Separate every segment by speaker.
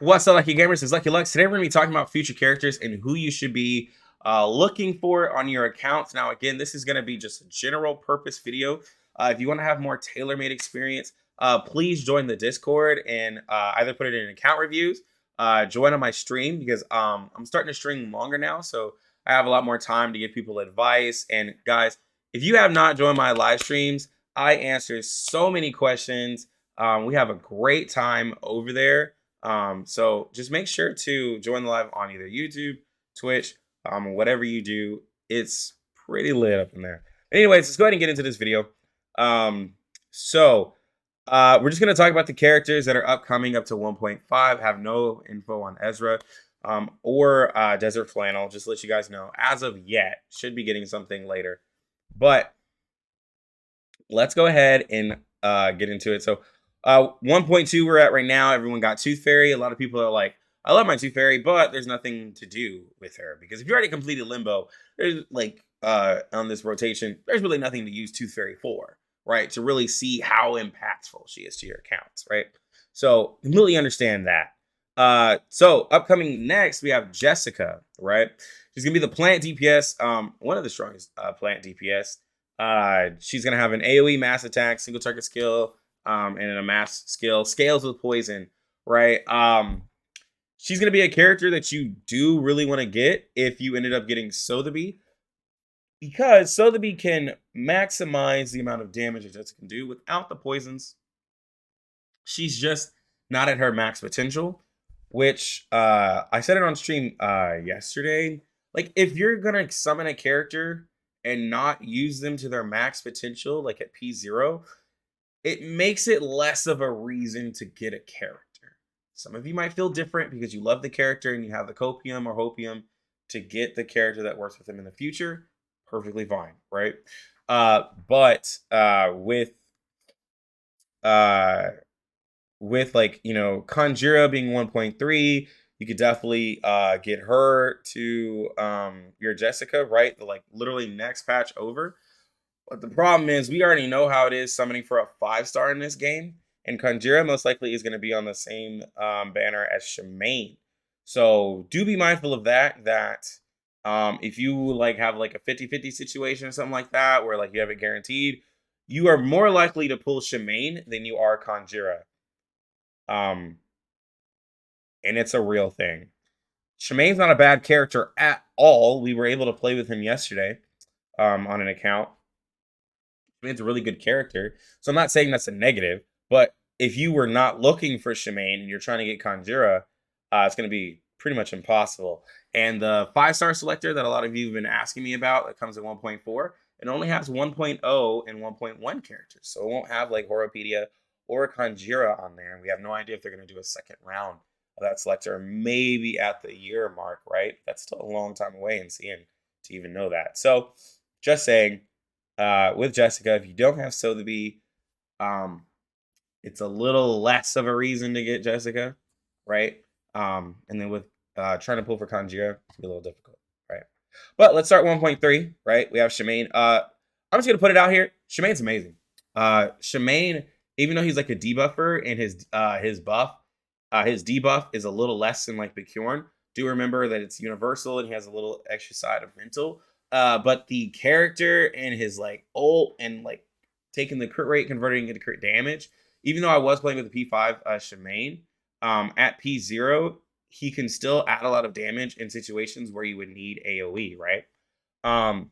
Speaker 1: What's up, Lucky Gamers? It's Lucky Lux. Today we're going to be talking about future characters and who you should be looking for on your accounts. Now, again, this is going to be just a general purpose video. If you want to have more tailor-made experience, please join the Discord and either put it in account reviews, join on my stream because I'm starting to stream longer now, so I have a lot more time to give people advice. And guys, if you have not joined my live streams, I answer so many questions. We have a great time over there. So just make sure to join the live on either YouTube, Twitch, whatever you do. It's pretty lit up in there. Anyways, let's go ahead and get into this video. Um, so we're just gonna talk about the characters that are upcoming up to 1.5. Have no info on Ezra, or Desert Flannel. Just to let you guys know, as of yet, should be getting something later. But let's go ahead and get into it. So 1.2 we're at right now. Everyone got Tooth Fairy. A lot of people are like, I love my Tooth Fairy, but there's nothing to do with her. Because if you already completed Limbo, there's like on this rotation, there's really nothing to use Tooth Fairy for, right? To really see how impactful she is to your accounts, right? So completely understand that. So upcoming next, we have Jessica, right? She's gonna be the plant DPS, one of the strongest plant DPS. She's gonna have an AoE mass attack, single target skill, and a mass skill, scales with poison, right? She's gonna be a character that you do really want to get if you ended up getting Sotheby, because Sotheby can maximize the amount of damage that Jessica can do without the poisons. She's just not at her max potential, which I said it on stream yesterday. Like, if you're gonna summon a character and not use them to their max potential, like at P0, it makes it less of a reason to get a character. Some of you might feel different because you love the character and you have the copium or hopium to get the character that works with them in the future. Perfectly fine, right? But uh with, like, you know, Conjura being 1.3, you could definitely get her to your Jessica, right? The, like, literally next patch over. But the problem is we already know how it is summoning for a 5-star in this game, and Conjura most likely is going to be on the same banner as Shemaine. So do be mindful of that. If you like have like a 50-50 situation or something like that, where like you have it guaranteed, you are more likely to pull Shemaine than you are Conjura. Um, and it's a real thing. Shemaine's not a bad character at all. We were able to play with him yesterday on an account. Shemaine's a really good character. So I'm not saying that's a negative, but if you were not looking for Shemaine and you're trying to get Conjura, it's going to be pretty much impossible. And the 5-star selector that a lot of you have been asking me about that comes at 1.4, it only has 1.0 and 1.1 characters. So it won't have like Horopedia or Conjura on there. And we have no idea if they're going to do a second round of that selector, maybe at the year mark, right? That's still a long time away and seeing to even know that. So just saying, with Jessica, if you don't have Sotheby, it's a little less of a reason to get Jessica, right? And then with trying to pull for Conjura, it's a little difficult, right? But let's start 1.3, right? We have Shemaine. I'm just gonna put it out here. Shemaine's amazing. Shemaine, even though he's like a debuffer and his buff, his debuff is a little less than like Bjorn. Do remember that it's universal and he has a little extra side of mental. But the character and his like ult and like taking the crit rate, converting it into crit damage, even though I was playing with the P5 Shemaine, at P0, he can still add a lot of damage in situations where you would need AoE, right? I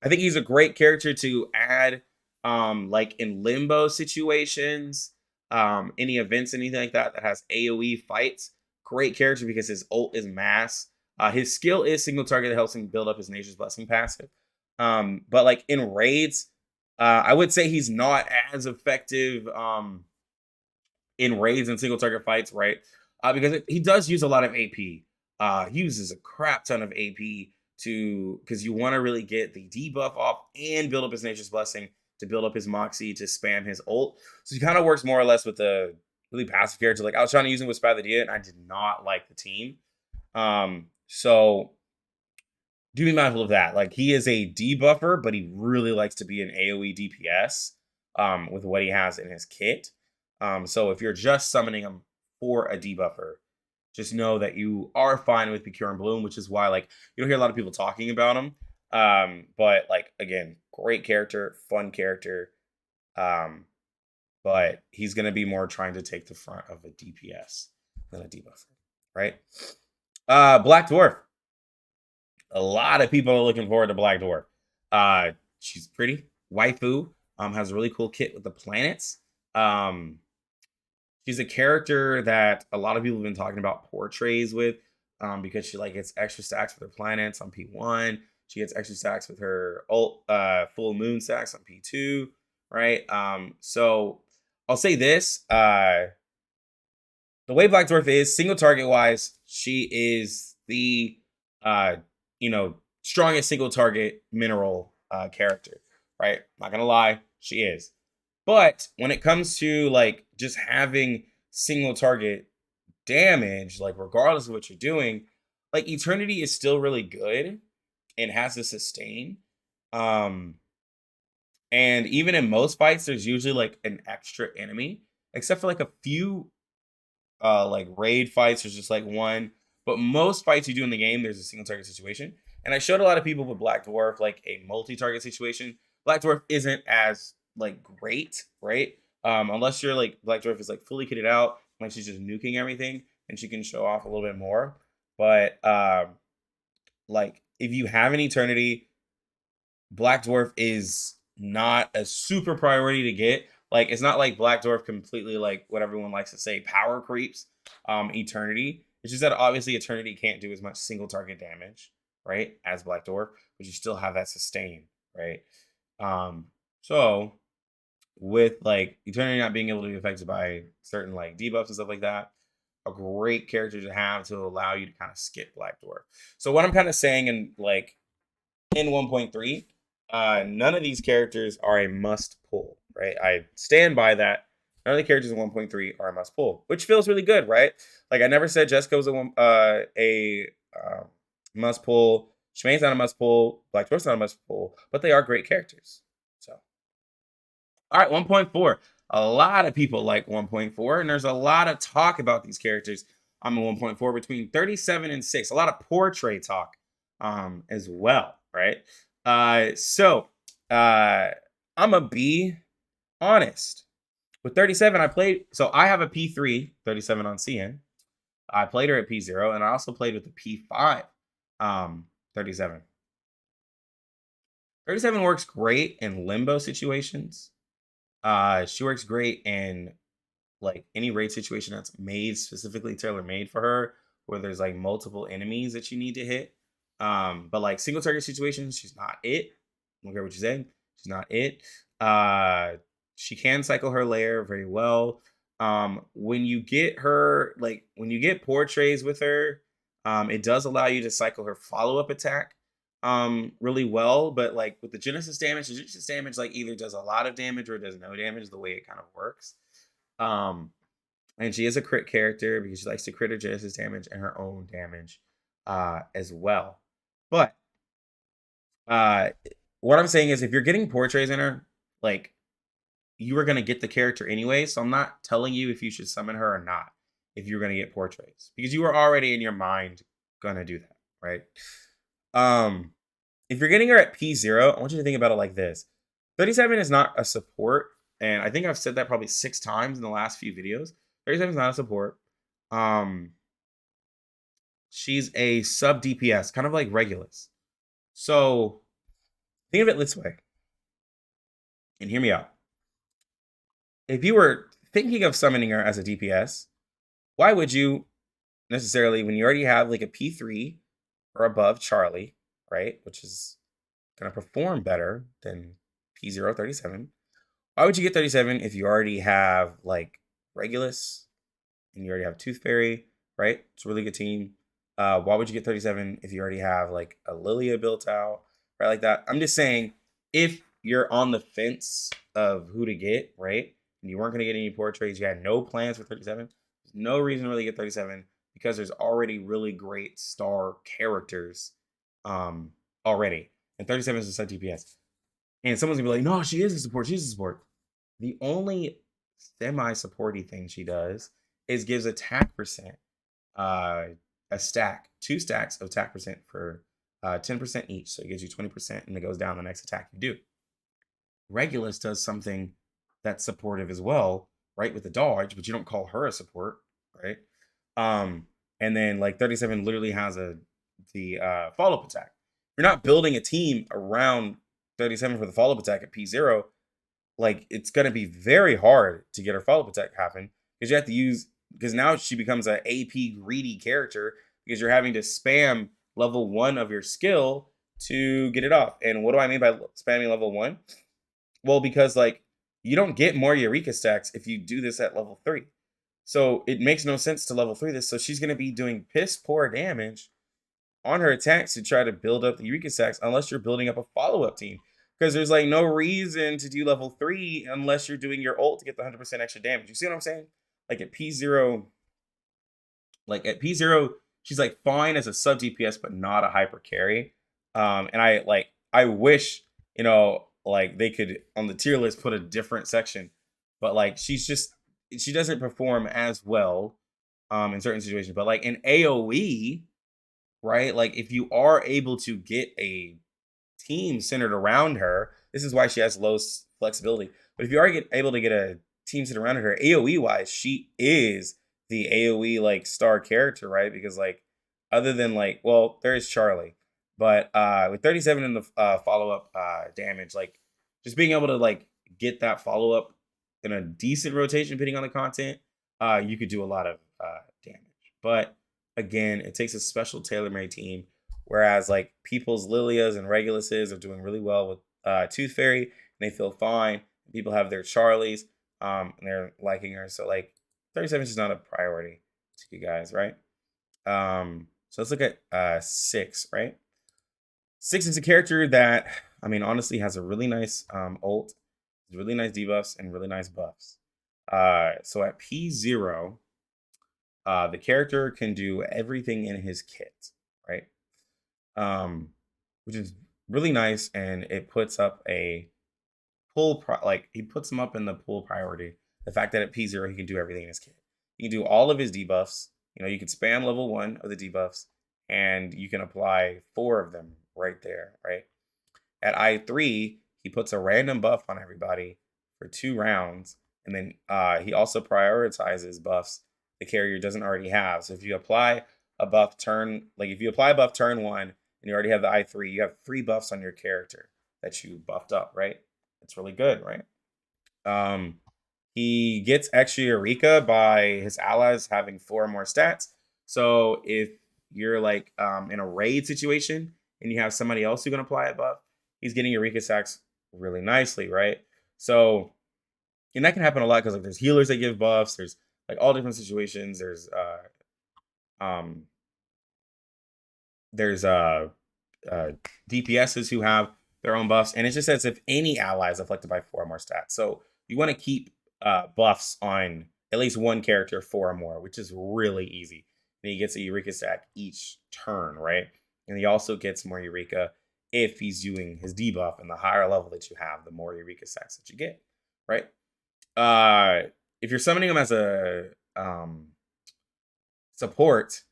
Speaker 1: think he's a great character to add, like in limbo situations, any events, anything like that that has AoE fights. Great character because his ult is mass. His skill is single target that helps him build up his Nature's Blessing passive. But like in raids, I would say he's not as effective in raids and single target fights, right? Because he does use a lot of AP. He uses a crap ton of AP because you want to really get the debuff off and build up his Nature's Blessing to build up his Moxie to spam his ult. So he kind of works more or less with the really passive character. Like I was trying to use him with Spathia and I did not like the team. So do be mindful of that. Like he is a debuffer, but he really likes to be an AoE DPS with what he has in his kit. So if you're just summoning him for a debuffer, just know that you are fine with Picure and Bloom, which is why like you don't hear a lot of people talking about him. But like again, great character, fun character. Um, but he's gonna be more trying to take the front of a DPS than a debuffer, right? Black Dwarf. A lot of people are looking forward to Black Dwarf. She's pretty, waifu. Has a really cool kit with the planets. Um, she's a character that a lot of people have been talking about portrays with, because she like gets extra stacks with her planets on P1. She gets extra stacks with her full moon stacks on P2, right? So I'll say this: the way Black Dwarf is single target wise, she is the uh, strongest single target mineral character, right? Not gonna lie, she is. But when it comes to like just having single target damage, like regardless of what you're doing, like Eternity is still really good and has the sustain. Um, and even in most fights, there's usually like an extra enemy, except for like a few like raid fights, there's just like one. But most fights you do in the game, there's a single target situation. And I showed a lot of people with Black Dwarf like a multi-target situation. Black Dwarf isn't as like great, right? Unless you're like Black Dwarf is like fully kitted out, like she's just nuking everything, and she can show off a little bit more. But like if you have an Eternity, Black Dwarf is not a super priority to get. Like it's not like Black Dwarf completely like what everyone likes to say power creeps Eternity. It's just that obviously Eternity can't do as much single target damage, right, as Black Dwarf, but you still have that sustain, right? So with like Eternity not being able to be affected by certain like debuffs and stuff like that, a great character to have to allow you to kind of skip Black Dwarf. So what I'm kind of saying in 1.3, none of these characters are a must pull, right? I stand by that. None of the characters in 1.3 are a must pull, which feels really good, right? Like I never said Jessica was a must pull. Shmaine's not a must pull. Black Dwarf's not a must pull, but they are great characters. So, all right, 1.4. A lot of people like 1.4, and there's a lot of talk about these characters. I'm a 1.4 between 37 and 6. A lot of portrait talk as well, right? So I'm a be honest. With 37, I have a P3, 37 on CN. I played her at P0, and I also played with the P5, 37. 37 works great in limbo situations. She works great in like any raid situation that's made specifically tailor made for her, where there's like multiple enemies that you need to hit. But like single target situations, she's not it. I don't care what you're saying. She's not it. She can cycle her layer very well. When you get her, like when you get portrays with her, it does allow you to cycle her follow-up attack really well. But like with the Genesis damage like either does a lot of damage or does no damage, the way it kind of works. And she is a crit character because she likes to crit her Genesis damage and her own damage as well. But what I'm saying is if you're getting portrays in her, like you are going to get the character anyway. So I'm not telling you if you should summon her or not if you're going to get portrays because you were already in your mind going to do that, right? If you're getting her at P0, I want you to think about it like this. 37 is not a support, and I think I've said that probably 6 times in the last few videos. 37 is not a support. She's a sub DPS, kind of like Regulus. So think of it this way, and hear me out. If you were thinking of summoning her as a DPS, why would you necessarily, when you already have like a P3 or above Charlie, right, which is going to perform better than P0 37, why would you get 37 if you already have like Regulus and you already have Tooth Fairy, right? It's a really good team. Why would you get 37 if you already have like a Lilia built out, right? Like that. I'm just saying, if you're on the fence of who to get, right? And you weren't going to get any portraits, you had no plans for 37, there's no reason to really get 37 because there's already really great star characters already. And 37 is a sub DPS. And someone's gonna be like, no, she is a support. She's a support. The only semi-supporty thing she does is gives attack percent uh, a stack, 2 stacks of attack percent for 10% each. So it gives you 20% and it goes down the next attack you do. Regulus does something that's supportive as well, right? With the dodge, but you don't call her a support, right? And then like 37 literally has the follow-up attack. You're not building a team around 37 for the follow-up attack at P0. Like it's gonna be very hard to get her follow-up attack happen because you have to use because now she becomes a AP greedy character because you're having to spam level 1 of your skill to get it off. And what do I mean by spamming level 1? Well, because like you don't get more Eureka stacks if you do this at level 3. So it makes no sense to level 3 this. So she's gonna be doing piss poor damage on her attacks to try to build up the Eureka stacks unless you're building up a follow-up team. Because there's like no reason to do level 3 unless you're doing your ult to get the 100% extra damage. You see what I'm saying? Like at P0, she's like fine as a sub DPS, but not a hyper carry. And I wish, like they could on the tier list put a different section, but like she doesn't perform as well in certain situations. But like in AoE, right? Like if you are able to get a team centered around her, this is why she has low flexibility. But if you are able to get a team centered around her, AOE wise, she is the AOE like star character, right? Because like other than like, well, there is Charlie, but with 37 in the follow up damage, like just being able to like get that follow up in a decent rotation, depending on the content, you could do a lot of damage. But again, it takes a special tailor-made team. Whereas like people's Lilias and Reguluses are doing really well with Tooth Fairy, and they feel fine. People have their Charlies, and they're liking her. So like 37 is just not a priority to you guys, right? So let's look at 6, right? 6 is a character that I mean honestly has a really nice ult, really nice debuffs, and really nice buffs. So at P0, the character can do everything in his kit, right? Which is really nice, and it puts up a like he puts him up in the pool priority. The fact that at P0 he can do everything in his kit. He can do all of his debuffs. You can spam level 1 of the debuffs, and you can apply 4 of them right there, right? At I3, he puts a random buff on everybody for 2 rounds, and then he also prioritizes buffs the carrier doesn't already have. So if you apply a buff turn, like if you apply a buff turn 1 and you already have the I3, you have 3 buffs on your character that you buffed up, right? It's really good, right? He gets extra Eureka by his allies having 4 more stats. So if you're like in a raid situation and you have somebody else who can apply a buff, he's getting Eureka stacks really nicely, right? So, and that can happen a lot because like there's healers that give buffs. There's like all different situations. Um, there's DPSs who have their own buffs, and it's just as if any ally is afflicted by 4 or more stats. So you want to keep buffs on at least one character 4 or more, which is really easy. And he gets a Eureka stack each turn, right? And he also gets more Eureka if he's doing his debuff, and the higher level that you have, the more Eureka stacks that you get, right? If you're summoning him as a support,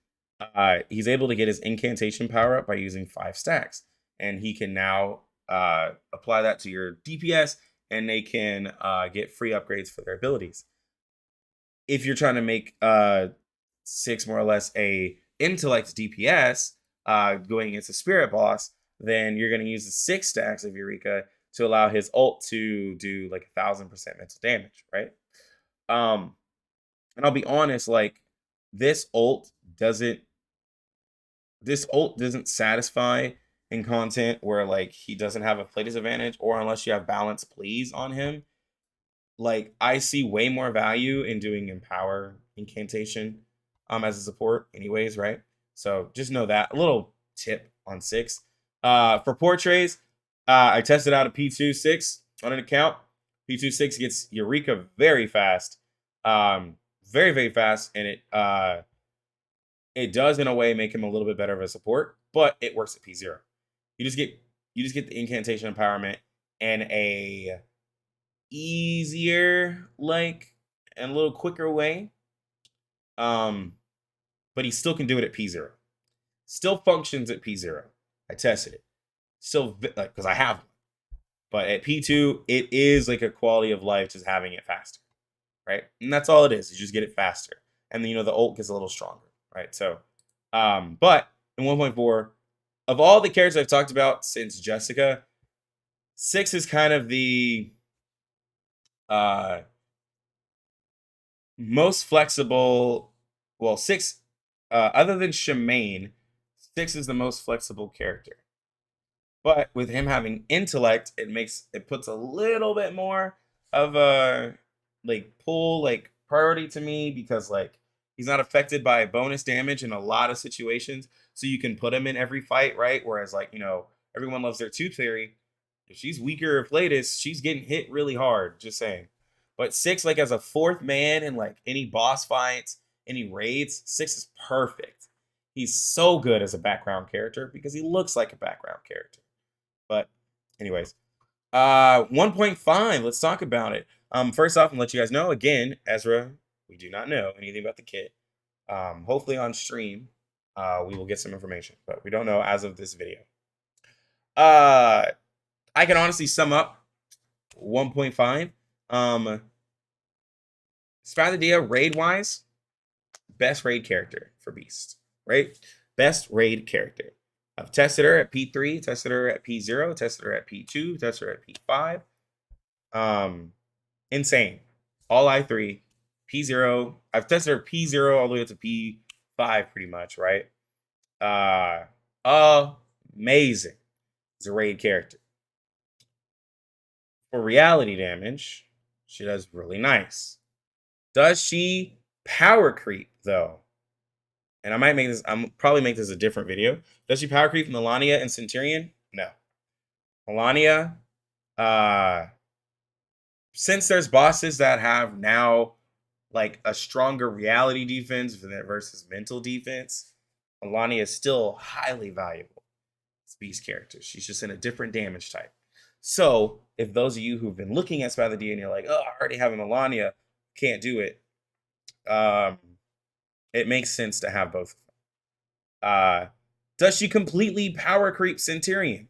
Speaker 1: he's able to get his incantation power up by using 5 stacks, and he can now apply that to your DPS, and they can get free upgrades for their abilities. If you're trying to make 6 more or less a intellect DPS going against a spirit boss, then you're going to use the 6 stacks of Eureka to allow his ult to do like 1,000% mental damage, right? And I'll be honest, like this ult doesn't satisfy in content where like he doesn't have a play disadvantage, or unless you have balance please on him. Like I see way more value in doing empower incantation as a support anyways, right? So just know that. A little tip on 6. For portraits, I tested out a P2-6 on an account. P2-6 gets Eureka very fast. Very, very fast, and it does in a way make him a little bit better of a support, but it works at P0. You just get the incantation empowerment and a easier, like, and a little quicker way. but he still can do it at P0. Still functions at P0. I tested it. Still, like, because I have one. But at P2, it is like a quality of life just having it faster, right? And that's all it is. You just get it faster. And then, the ult gets a little stronger, right? So, but in 1.4, of all the characters I've talked about since Jessica, 6 is kind of the uh most flexible. Well, 6, other than Shemaine, 6 is the most flexible character. But with him having intellect, it puts a little bit more of a like pull like priority to me, because like he's not affected by bonus damage in a lot of situations. So you can put him in every fight, right? Whereas like, everyone loves their tooth fairy. If she's weaker or Flatus, she's getting hit really hard, just saying. But 6, like as a fourth man in like any boss fights, any raids, 6 is perfect. He's so good as a background character because he looks like a background character. But anyways, 1.5, let's talk about it. First off, and let you guys know again, Ezra, we do not know anything about the kit. Hopefully on stream, we will get some information, but we don't know as of this video. I can honestly sum up 1.5. Strategia raid wise, best raid character for Beast, right? Best raid character. I've tested her at P3, tested her at P0, tested her at P2, tested her at P5. Insane. All I3. P0. I've tested her P0 all the way up to P5 pretty much, right? Amazing. As a raid character. For reality damage, she does really nice. Does she power creep though? And I'm probably make this a different video. Does she power creep Melania and Centurion? No. Melania, since there's bosses that have now like a stronger reality defense versus mental defense, Melania is still highly valuable. It's Beast character. She's just in a different damage type. So if those of you who've been looking at Spatha and you're like, oh, I already have a Melania, can't do it. It makes sense to have both of them. Does she completely power creep Centurion?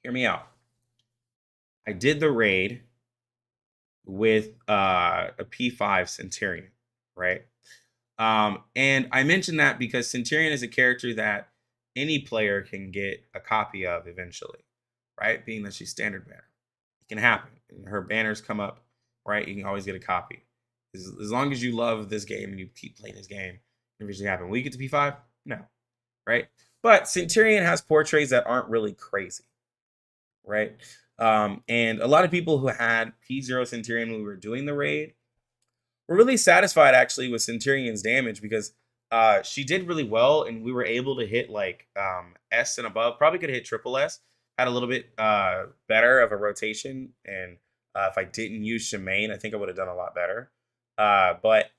Speaker 1: Hear me out. I did the raid with a P5 Centurion, right? And I mentioned that because Centurion is a character that any player can get a copy of eventually, right? Being that she's standard banner. It can happen. Her banners come up, right? You can always get a copy. As long as you love this game and you keep playing this game, it eventually happen. Will you get to P5? No, right? But Centurion has portraits that aren't really crazy, right? And a lot of people who had P0 Centurion when we were doing the raid were really satisfied actually with Centurion's damage, because she did really well and we were able to hit like S and above. Probably could hit triple S. Had a little bit better of a rotation, and if I didn't use Shemaine, I think I would have done a lot better. But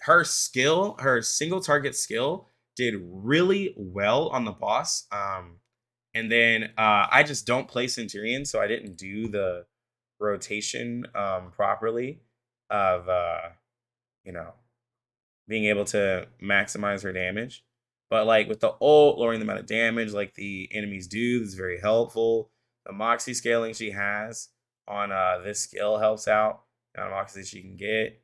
Speaker 1: her skill, her single target skill, did really well on the boss. And then I just don't play Centurion, so I didn't do the rotation properly of being able to maximize her damage. But like with the ult, lowering the amount of damage like the enemies do, this is very helpful. The Moxie scaling she has on this skill helps out. The amount of Moxie she can get.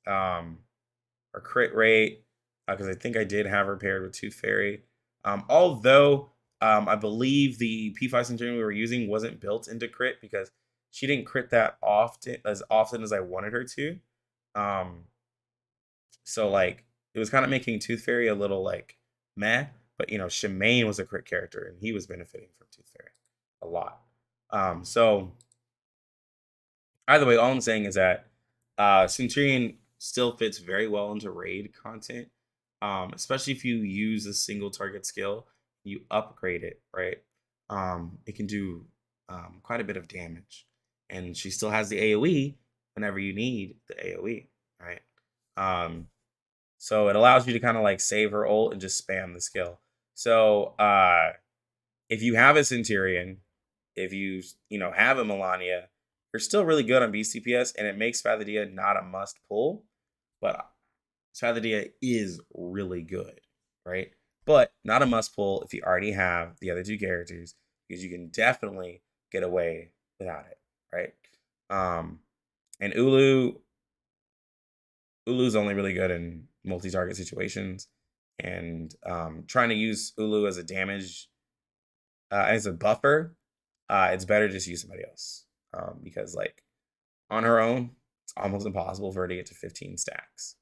Speaker 1: Her crit rate, because I think I did have her paired with Tooth Fairy. Although I believe the P5 Centurion we were using wasn't built into crit, because she didn't crit that often as I wanted her to. So like it was kind of making Tooth Fairy a little like meh, but Shemaine was a crit character and he was benefiting from Tooth Fairy a lot. So either way, all I'm saying is that Centurion still fits very well into raid content, especially if you use a single target skill, you upgrade it, right? It can do quite a bit of damage, and she still has the AoE whenever you need the AoE, right? So it allows you to kind of like save her ult and just spam the skill. So if you have a Centurion, if you have a Melania, you're still really good on BCPS, and it makes Spathadia not a must pull. But Saladilla is really good, right? But not a must pull if you already have the other two characters, because you can definitely get away without it, right? Um, and Ulu's only really good in multi-target situations, and trying to use Ulu as a damage as a buffer, it's better just use somebody else, because like on her own, it's almost impossible for her to get to 15 stacks.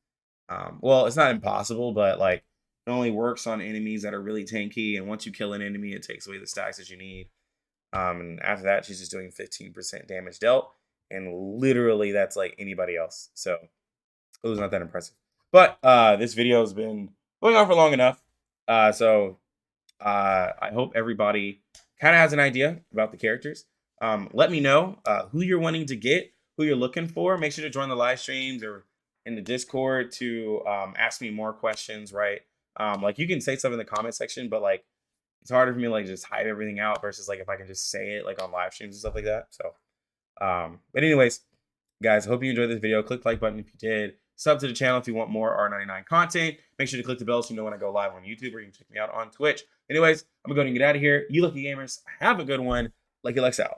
Speaker 1: Well, it's not impossible, but like it only works on enemies that are really tanky, and once you kill an enemy, it takes away the stacks that you need. And after that, she's just doing 15% damage dealt, and literally that's like anybody else. So it was not that impressive. But this video has been going on for long enough. So I hope everybody kind of has an idea about the characters. Let me know who you're wanting to get, who you're looking for. Make sure to join the live streams or in the Discord to ask me more questions, right? Like you can say stuff in the comment section, but like it's harder for me to like just hide everything out versus like if I can just say it like on live streams and stuff like that. So, but anyways, guys, I hope you enjoyed this video. Click the like button if you did. Sub to the channel if you want more R99 content. Make sure to click the bell so you know when I go live on YouTube, or you can check me out on Twitch. Anyways, I'm going to go ahead and get out of here. You lucky gamers, have a good one. Lucky Lex out.